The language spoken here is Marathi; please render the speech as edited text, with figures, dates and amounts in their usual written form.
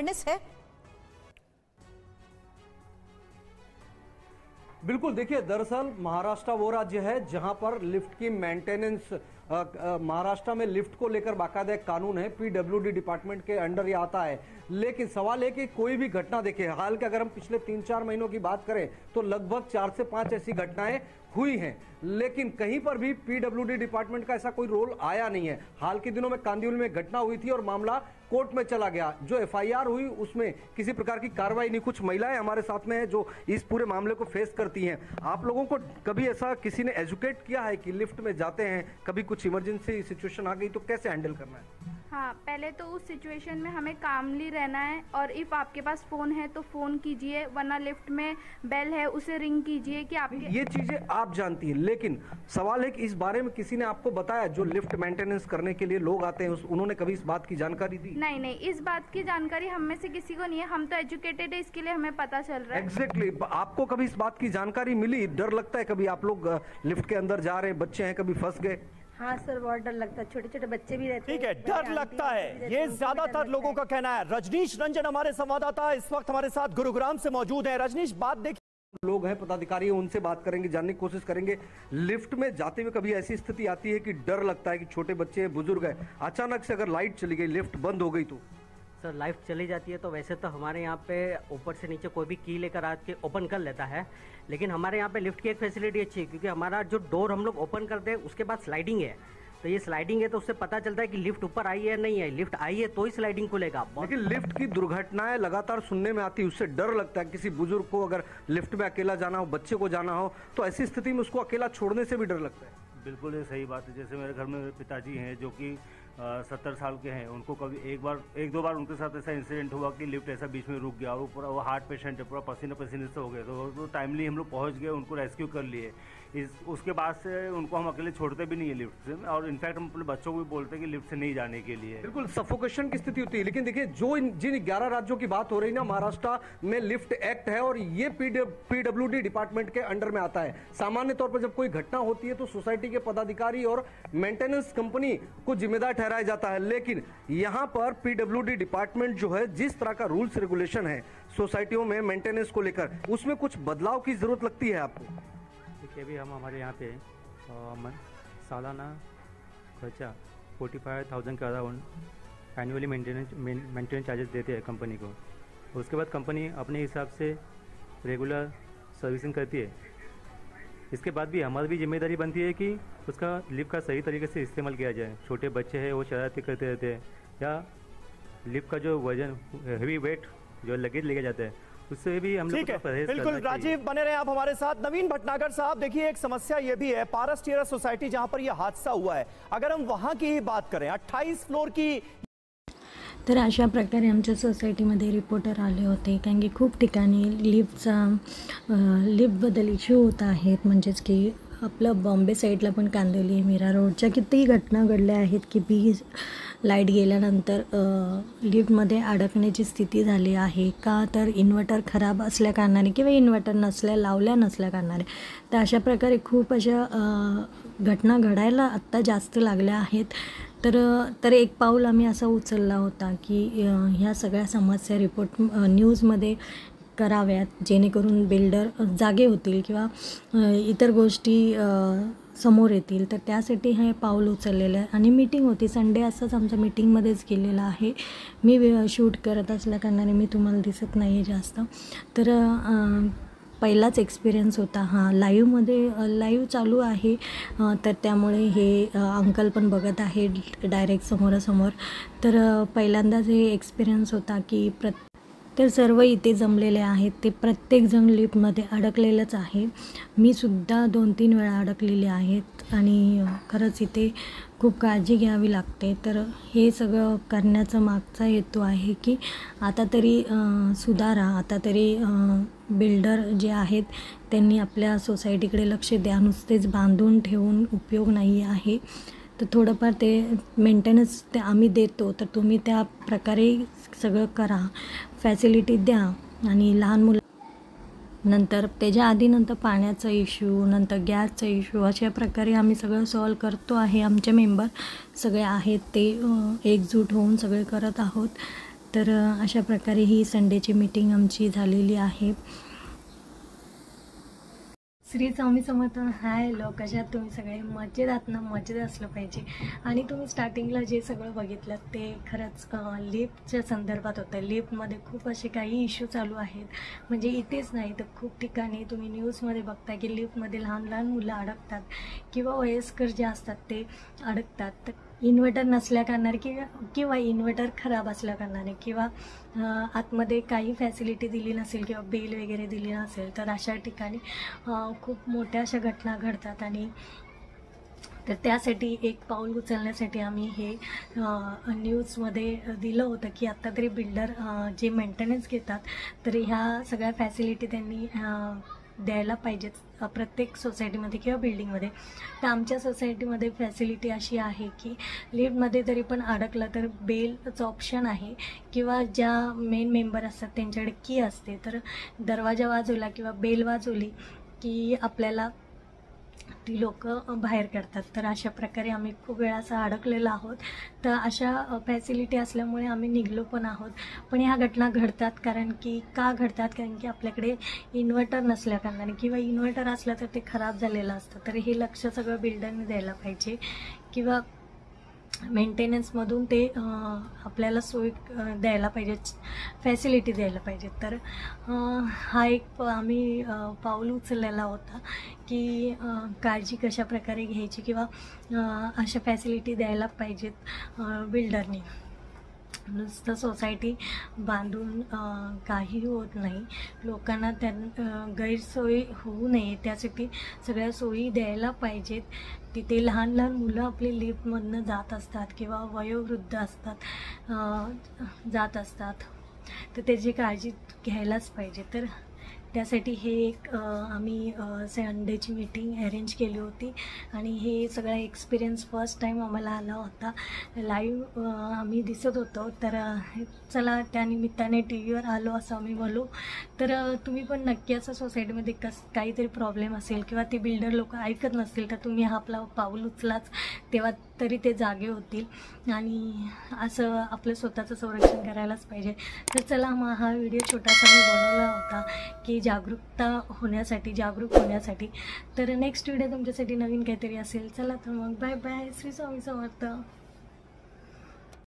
अवेयरनेस है? बिल्कुल, देखिए दरअसल महाराष्ट्र वो राज्य है जहां पर लिफ्ट की मेंटेनेंस, महाराष्ट्र में लिफ्ट को लेकर बाकायदा एक कानून है, पीडब्ल्यूडी डिपार्टमेंट के अंडर ये आता है। लेकिन सवाल है कि कोई भी घटना देखें, हाल के अगर हम पिछले 3-4 महीनों की बात करें तो लगभग 4 से 5 ऐसी घटनाएं हुई हैं, लेकिन कहीं पर भी पीडब्ल्यूडी डिपार्टमेंट का ऐसा कोई रोल आया नहीं है। हाल के दिनों में कांदिवली में घटना हुई थी और मामला कोर्ट में चला गया। जो एफआईआर हुई उसमें किसी प्रकार की कार्रवाई नहीं। कुछ महिलाएं हमारे साथ में हैं जो इस पूरे मामले को फेस करती हैं। आप लोगों को कभी ऐसा किसी ने एजुकेट किया है कि लिफ्ट में जाते हैं, कभी कुछ इमरजेंसी सिचुएशन आ गई तो कैसे हैंडल करना है? हाँ, पहले तो उस सिचुएशन में हमें कामली रहना है और इफ़ आपके पास फ़ोन है तो फ़ोन कीजिए, वरना लिफ्ट में बेल है उसे रिंग कीजिए कि आपके। ये चीजें आप जानती हैं, लेकिन सवाल है कि इस बारे में किसी ने आपको बताया? जो लिफ्ट मेंटेनेंस करने के लिए लोग आते हैं उन्होंने कभी इस बात की जानकारी दी? नहीं, इस बात की जानकारी हम में से किसी को नहीं है। हम तो एजुकेटेड है, इसके लिए हमें पता चल रहा है। एग्जैक्टली आपको कभी इस बात की जानकारी मिली? डर लगता है कभी? आप लोग लिफ्ट के अंदर जा रहे हैं, बच्चे हैं, कभी फंस गए? हाँ सर, बहुत डर लगता है, छोटे छोटे बच्चे भी रहते हैं। ठीक है, डर लगता है, ये ज्यादातर लोगों का कहना है। रजनीश रंजन हमारे संवाददाता इस वक्त हमारे साथ गुरुग्राम से मौजूद है। रजनीश, बात देखिए, लोग हैं, पदाधिकारी हैं, उनसे बात करेंगे, जानने की कोशिश करेंगे। लिफ्ट में जाते हुए कभी ऐसी स्थिति आती है कि डर लगता है कि छोटे बच्चे हैं, बुजुर्ग हैं, अचानक से अगर लाइट चली गई, लिफ्ट बंद हो गई तो? सर, लाइट चली जाती है तो वैसे तो हमारे यहाँ पे ऊपर से नीचे कोई भी की लेकर आके ओपन कर लेता है, लेकिन हमारे यहाँ पे लिफ्ट की एक फैसिलिटी अच्छी है क्योंकि हमारा जो डोर हम लोग ओपन करते हैं उसके बाद स्लाइडिंग है। तो ये स्लाइडिंग है तो उससे पता चलता है कि लिफ्ट ऊपर आई है नहीं है। लिफ्ट आई है तो ही स्लाइडिंग खुलेगा। लेकिन लिफ्ट की दुर्घटनाएं लगातार सुनने में आती है, उससे डर लगता है। किसी बुजुर्ग को अगर लिफ्ट में अकेला जाना हो, बच्चे को जाना हो, तो ऐसी स्थिति में उसको अकेला छोड़ने से भी डर लगता है। बिल्कुल ये सही बात है। जैसे मेरे घर में पिताजी हैं जो कि 70 साल के हैं, उनको कभी एक दो बार उनके साथ ऐसा इंसिडेंट हुआ कि लिफ्ट ऐसा बीच में रुक गया और पूरा वो हार्ट पेशेंट है, पूरा पसीने पसीने से हो गए, तो टाइमली हम लोग पहुंच गए, उनको रेस्क्यू कर लिए। उसके बाद से उनको हम अकेले छोड़ते भी नहीं है लिफ्ट से, और इनफैक्ट हम अपने बच्चों को भी बोलते हैं कि लिफ्ट से नहीं जाने के लिए। बिल्कुल सफोकेशन की स्थिति होती है। लेकिन देखिए, जिन 11 राज्यों की बात हो रही ना, महाराष्ट्र में लिफ्ट एक्ट है और ये पीडब्ल्यूडी डिपार्टमेंट के अंडर में आता है। सामान्य तौर पर जब कोई घटना होती है तो सोसाइटी के पदाधिकारी और मेंटेनेंस कंपनी को जिम्मेदार ठहराया जाता है, लेकिन यहाँ पर पीडब्ल्यूडी डिपार्टमेंट जो है, जिस तरह का रूल्स रेगुलेशन है सोसाइटियों में मेंटेनेंस को लेकर, उसमें कुछ बदलाव की जरूरत लगती है आपको? देखिए, अभी हम हमारे यहाँ पे सालाना खर्चा 45,000 के अराउंड एनुअली मेंटेनेंस चार्जेस देते हैं कंपनी को। उसके बाद कंपनी अपने हिसाब से रेगुलर सर्विसिंग करती है। इसके बाद भी हमारी भी जिम्मेदारी बनती है कि उसका लिफ्ट का सही तरीके से इस्तेमाल किया जाए। छोटे बच्चे हैं, वो शरारती करते रहते हैं, या लिफ्ट का जो वजन हेवी वेट जो लगेज लेके जाते हैं, उससे भी हम लोग परहेज। बिल्कुल राजीव, बने रहे आप हमारे साथ। नवीन भटनागर साहब, देखिए एक समस्या ये भी है, पारस टेरा सोसाइटी जहां पर यह हादसा हुआ है, अगर हम वहां की ही बात करें, 28 फ्लोर की। तर अशा प्रकारे आमच्या सोसायटीमध्ये रिपोर्टर आले होते, कारण की खूप ठिकाणी लिफ्टबद्दल इश्यू होत आहेत. म्हणजेच की आपलं बॉम्बे साईडला पण कांदिवली मीरा रोडच्या कितीही घटना घडल्या आहेत की लाईट गेल्यानंतर लिफ्टमध्ये अडकण्याची स्थिती झाली आहे. का तर इन्व्हर्टर खराब असल्याकारणाने किंवा इन्व्हर्टर लावल्या नसल्याकारणाने. तर अशा प्रकारे खूप अशा घटना घडायला आत्ता जास्त लागल्या आहेत. तर एक पाऊल आम्ही असा उचलला होता की ह्या सगळ्या समस्या रिपोर्ट न्यूजमध्ये कराव्यात, जेणेकरून बिल्डर जागे होतील किंवा इतर गोष्टी समोर येतील. तर त्यासाठी हे पाऊल उचललेलं आहे. आणि मीटिंग होती संडे, असंच आमच्या मीटिंगमध्येच केलेलं आहे. मी शूट करत असल्याकारणाने मी तुम्हाला दिसत नाही आहे जास्त. तर पहिलाच एक्सपिरियन्स होता हा. लाईव्ह चालू आहे, तर त्यामुळे हे अंकल पण बघत आहे डायरेक्ट समोरासमोर. तर पहिल्यांदाच हे एक्सपिरियन्स होता की तर सर्व इथे जमलेले आहेत. ते प्रत्येकजण लिफ्टमध्ये अडकलेलंच आहे. मी सुद्धा 2-3 वेळा अडकलेले आहेत आणि खरंच इथे खूप काळजी घ्यावी लागते. तर हे सगळं करण्याचा मागचा हेतू आहे की आता तरी सुधारा, आता तरी बिल्डर जे आहेत त्यांनी आपल्या सोसायटीकडे लक्ष द्या. नुसतेच बांधून ठेवून उपयोग नाही आहे. तर थोडंफार ते मेंटेनन्स ते आम्ही देतो, तर तुम्ही त्या प्रकारे सगळं करा, फॅसिलिटी द्या. आणि लहान मुलं नंतर त्याच्या आधी नंतर पाण्याचा इश्यू, नंतर गॅसचा इश्यू, अशा प्रकारे आम्ही सगळं सॉल्व करतो आहे. आमचे मेंबर सगळे आहेत ते एकजूट होऊन सगळे करत आहोत. तर अशा प्रकारे ही संडेची मीटिंग आमची झालेली आहे. श्री स्वामी समर्थ. हाय लोक, कशा आहात तुम्ही सगळे? मजेत आहात ना? मजेत असलं पाहिजे. आणि तुम्ही स्टार्टिंगला जे सगळं बघितलं ते खरंच लिफ्टच्या संदर्भात होतं. लिफ्टमध्ये खूप असे काही इश्यू चालू आहेत, म्हणजे इथेच नाही तर खूप ठिकाणी तुम्ही न्यूजमध्ये बघता की लिफ्टमध्ये लहान लहान मुलं अडकतात किंवा वयस्कर जे असतात ते अडकतात. तर इन्व्हर्टर नसल्या कारणाने किंवा इन्व्हर्टर खराब असल्या कारणाने किंवा आतमध्ये काही फॅसिलिटी दिली नसेल किंवा बेल वगैरे दिली नसेल, तर अशा ठिकाणी खूप मोठ्या अशा घटना घडतात. आणि तर त्यासाठी एक पाऊल उचलण्यासाठी आम्ही हे न्यूजमध्ये दिलं होतं की आत्ता तरी बिल्डर जे मेंटेनन्स घेतात तर ह्या सगळ्या फॅसिलिटी त्यांनी द्यायला पाहिजेत प्रत्येक सोसायटीमध्ये किंवा बिल्डिंगमध्ये. तर आमच्या सोसायटीमध्ये फॅसिलिटी अशी आहे की लिफ्टमध्ये तरी पण अडकलं तर बेलचं ऑप्शन आहे किंवा ज्या मेन मेंबर असतात त्यांच्याकडे की असते, तर दरवाजा वाजवला किंवा बेल वाजवली की आपल्याला ती लोक बाहेर काढतात. तर अशा प्रकारे आम्ही खूप वेळा असं अडकलेलो आहोत. तर अशा फॅसिलिटी असल्यामुळे आम्ही निघलो पण आहोत. पण ह्या घटना घडतात का घडतात? कारण की आपल्याकडे इन्व्हर्टर नसल्या कारणाने किंवा इन्व्हर्टर असलं तर ते खराब झालेलं असतं. तर हे लक्ष सगळं बिल्डरने द्यायला पाहिजे किंवा मेंटेनन्समधून ते आपल्याला सोय द्यायला पाहिजे, फॅसिलिटी द्यायला पाहिजे. तर हा एक आम्ही पाऊल उचललेला होता की काळजी कशा प्रकारे घ्यायची किंवा अशा फॅसिलिटी द्यायला पाहिजेत बिल्डरने. नुसतं सोसायटी बांधून काही होत नाही. लोकांना गैरसोयी होऊ नये त्यासाठी सगळ्या सोयी द्यायला पाहिजेत. तिथे लहान लहान मुलं आपली लिफ्टमधनं जात असतात किंवा वयोवृद्ध जात असतात, तर त्याची काळजी घ्यायलाच पाहिजे. तर त्यासाठी हे एक आम्ही संडेची मीटिंग अरेंज केली होती आणि हे सगळा एक्सपिरियन्स फर्स्ट टाईम आम्हाला आला होता. लाईव्ह आम्ही दिसत होतो, तर चला त्यानिमित्ताने टी व्हीवर आलो असं आम्ही बोलू. तर तुम्ही पण नक्की असं सोसायटीमध्ये काहीतरी प्रॉब्लेम असेल किंवा ते बिल्डर लोक ऐकत नसतील तर तुम्ही हा आपला पाऊल उचलाच, तेव्हा तरी ते जागे होतील आणि असं आपलं स्वतःचं संरक्षण करायलाच पाहिजे. तर चला मग हा व्हिडिओ छोटासा मी बनवला होता की जागरूक होण्यासाठी. तर नेक्स्ट व्हिडिओ तुमच्यासाठी नवीन काहीतरी असेल. चला तर मग बाय बाय. श्री स्वामी समर्थ.